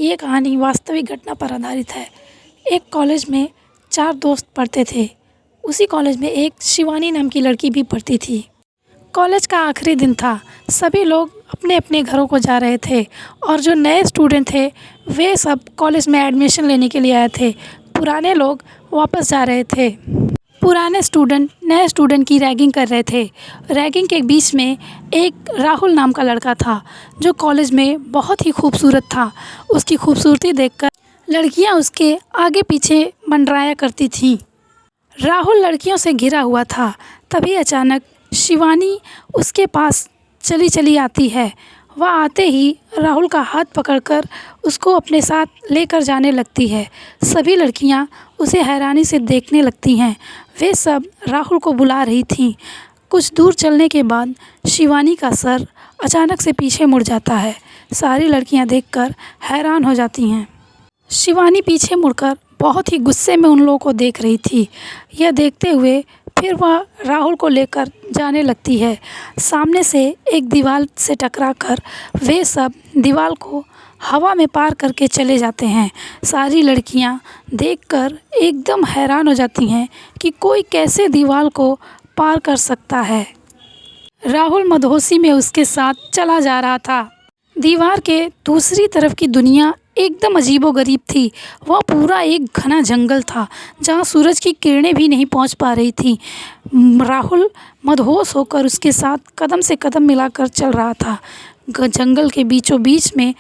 ये कहानी वास्तविक घटना पर आधारित है। एक कॉलेज में 4 दोस्त पढ़ते थे। उसी कॉलेज में एक शिवानी नाम की लड़की भी पढ़ती थी। कॉलेज का आखिरी दिन था। सभी लोग अपने अपने घरों को जा रहे थे और जो नए स्टूडेंट थे वे सब कॉलेज में एडमिशन लेने के लिए आए थे। पुराने लोग वापस जा रहे थे। पुराने स्टूडेंट नए स्टूडेंट की रैगिंग कर रहे थे। रैगिंग के बीच में एक राहुल नाम का लड़का था जो कॉलेज में बहुत ही खूबसूरत था। उसकी खूबसूरती देखकर लड़कियां उसके आगे पीछे मंडराया करती थीं। राहुल लड़कियों से घिरा हुआ था। तभी अचानक शिवानी उसके पास चली चली आती है। वह आते ही राहुल का हाथ पकड़कर उसको अपने साथ लेकर जाने लगती है। सभी लड़कियां उसे हैरानी से देखने लगती हैं। वे सब राहुल को बुला रही थीं। कुछ दूर चलने के बाद शिवानी का सर अचानक से पीछे मुड़ जाता है। सारी लड़कियां देखकर हैरान हो जाती हैं। शिवानी पीछे मुड़कर बहुत ही गुस्से में उन लोगों को देख रही थी। यह देखते हुए फिर वह राहुल को लेकर जाने लगती है। सामने से एक दीवार से टकराकर वे सब दीवार को हवा में पार करके चले जाते हैं। सारी लड़कियां देखकर एकदम हैरान हो जाती हैं कि कोई कैसे दीवार को पार कर सकता है। राहुल मदहोशी में उसके साथ चला जा रहा था। दीवार के दूसरी तरफ की दुनिया एकदम अजीबोगरीब थी। वह पूरा एक घना जंगल था जहाँ सूरज की किरणें भी नहीं पहुँच पा रही थी। राहुल मदहोश होकर उसके साथ कदम से कदम मिलाकर चल रहा था। जंगल के बीचों बीच में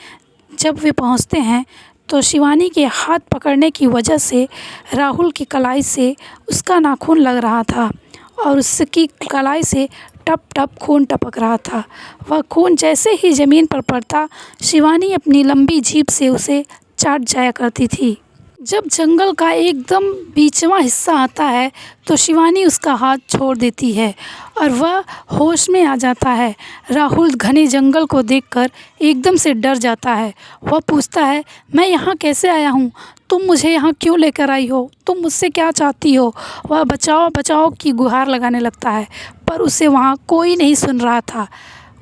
जब वे पहुँचते हैं तो शिवानी के हाथ पकड़ने की वजह से राहुल की कलाई से उसका नाखून लग रहा था और उसकी कलाई से टप टप खून टपक रहा था। वह खून जैसे ही ज़मीन पर पड़ता शिवानी अपनी लंबी जीभ से उसे चाट जाया करती थी। जब जंगल का एकदम बीचवां हिस्सा आता है तो शिवानी उसका हाथ छोड़ देती है और वह होश में आ जाता है। राहुल घने जंगल को देखकर एकदम से डर जाता है। वह पूछता है, मैं यहाँ कैसे आया हूँ? तुम मुझे यहाँ क्यों लेकर आई हो? तुम मुझसे क्या चाहती हो? वह बचाओ बचाओ की गुहार लगाने लगता है पर उसे वहाँ कोई नहीं सुन रहा था।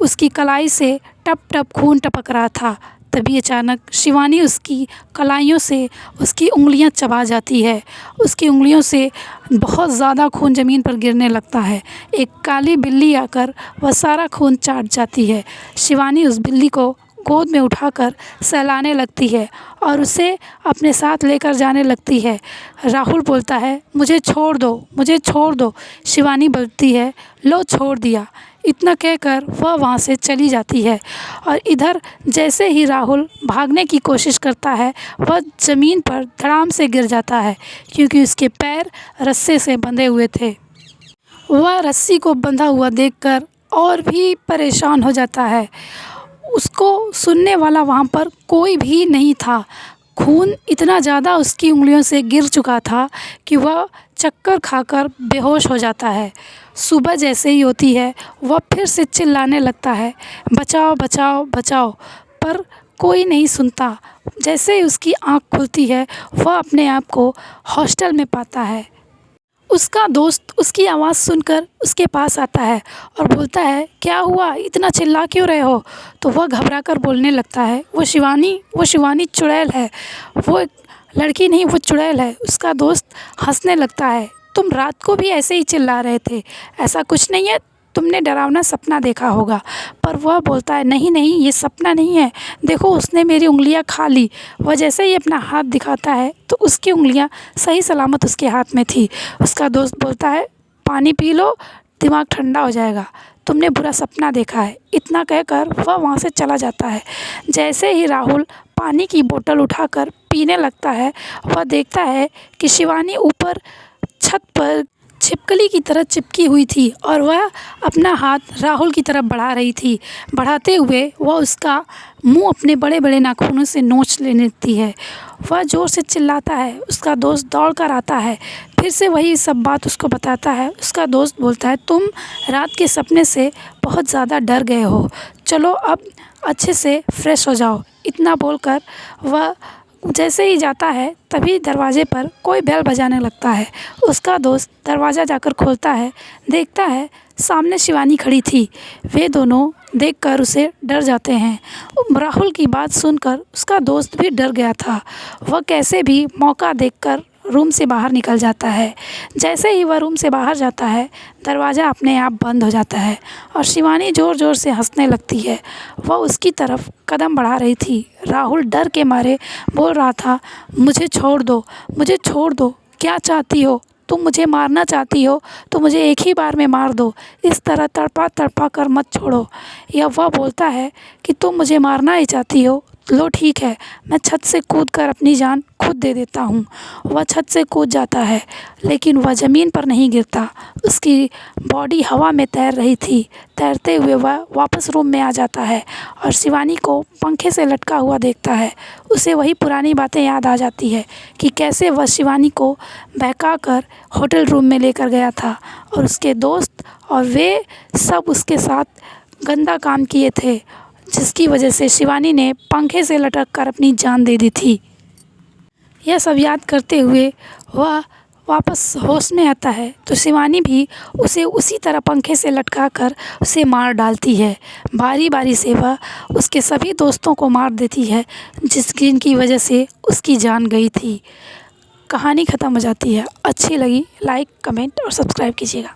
उसकी कलाई से टप टप खून टपक रहा था। तभी अचानक शिवानी उसकी कलाइयों से उसकी उंगलियां चबा जाती है। उसकी उंगलियों से बहुत ज़्यादा खून ज़मीन पर गिरने लगता है। एक काली बिल्ली आकर वह सारा खून चाट जाती है। शिवानी उस बिल्ली को गोद में उठाकर सहलाने लगती है और उसे अपने साथ लेकर जाने लगती है। राहुल बोलता है, मुझे छोड़ दो, मुझे छोड़ दो। शिवानी बोलती है, लो छोड़ दिया। इतना कहकर वह वहाँ से चली जाती है और इधर जैसे ही राहुल भागने की कोशिश करता है वह ज़मीन पर धड़ाम से गिर जाता है क्योंकि उसके पैर रस्से से बंधे हुए थे। वह रस्सी को बंधा हुआ देखकर और भी परेशान हो जाता है। उसको सुनने वाला वहाँ पर कोई भी नहीं था। खून इतना ज़्यादा उसकी उंगलियों से गिर चुका था कि वह चक्कर खाकर बेहोश हो जाता है। सुबह जैसे ही होती है वह फिर से चिल्लाने लगता है, बचाओ बचाओ बचाओ, पर कोई नहीं सुनता। जैसे ही उसकी आँख खुलती है वह अपने आप को हॉस्टल में पाता है। उसका दोस्त उसकी आवाज़ सुनकर उसके पास आता है और बोलता है, क्या हुआ? इतना चिल्ला क्यों रहे हो? तो वह घबराकर बोलने लगता है, वो शिवानी चुड़ैल है। वो एक लड़की नहीं, वो चुड़ैल है। उसका दोस्त हंसने लगता है, तुम रात को भी ऐसे ही चिल्ला रहे थे, ऐसा कुछ नहीं है, तुमने डरावना सपना देखा होगा। पर वह बोलता है, नहीं नहीं, ये सपना नहीं है, देखो उसने मेरी उंगलियां खा ली। वह जैसे ही अपना हाथ दिखाता है तो उसकी उंगलियां सही सलामत उसके हाथ में थी। उसका दोस्त बोलता है, पानी पी लो, दिमाग ठंडा हो जाएगा, तुमने बुरा सपना देखा है। इतना कहकर वह वहाँ से चला जाता है। जैसे ही राहुल पानी की बोतल उठाकर पीने लगता है वह देखता है कि शिवानी ऊपर छत पर छिपकली की तरह चिपकी हुई थी और वह अपना हाथ राहुल की तरफ बढ़ा रही थी। बढ़ाते हुए वह उसका मुंह अपने बड़े बड़े नाखूनों से नोच लेने लगती है। वह ज़ोर से चिल्लाता है। उसका दोस्त दौड़ कर आता है, फिर से वही सब बात उसको बताता है। उसका दोस्त बोलता है, तुम रात के सपने से बहुत ज़्यादा डर गए हो, चलो अब अच्छे से फ्रेश हो जाओ। इतना बोलकर वह जैसे ही जाता है तभी दरवाजे पर कोई बेल बजाने लगता है। उसका दोस्त दरवाज़ा जाकर खोलता है, देखता है सामने शिवानी खड़ी थी। वे दोनों देखकर उसे डर जाते हैं। राहुल की बात सुनकर उसका दोस्त भी डर गया था। वह कैसे भी मौका देखकर रूम से बाहर निकल जाता है। जैसे ही वह रूम से बाहर जाता है, दरवाज़ा अपने आप बंद हो जाता है और शिवानी ज़ोर ज़ोर से हंसने लगती है। वह उसकी तरफ कदम बढ़ा रही थी। राहुल डर के मारे बोल रहा था, मुझे छोड़ दो, मुझे छोड़ दो, क्या चाहती हो? तुम मुझे मारना चाहती हो तो मुझे एक ही बार में मार दो, इस तरह तड़पा तड़पा कर मत छोड़ो। या वह बोलता है कि तुम मुझे मारना ही चाहती हो, लो ठीक है, मैं छत से कूदकर अपनी जान खुद दे देता हूँ। वह छत से कूद जाता है, लेकिन वह ज़मीन पर नहीं गिरता। उसकी बॉडी हवा में तैर रही थी। तैरते हुए वह वापस रूम में आ जाता है और शिवानी को पंखे से लटका हुआ देखता है। उसे वही पुरानी बातें याद आ जाती है कि कैसे वह शिवानी को बहका कर होटल रूम में लेकर गया था और उसके दोस्त और वे सब उसके साथ गंदा काम किए थे, जिसकी वजह से शिवानी ने पंखे से लटक कर अपनी जान दे दी थी। यह सब याद करते हुए वह वापस होश में आता है तो शिवानी भी उसे उसी तरह पंखे से लटका कर उसे मार डालती है। बारी बारी से वह उसके सभी दोस्तों को मार देती है, जिनकी वजह से उसकी जान गई थी। कहानी ख़त्म हो जाती है। अच्छी लगी लाइक, कमेंट और सब्सक्राइब कीजिएगा।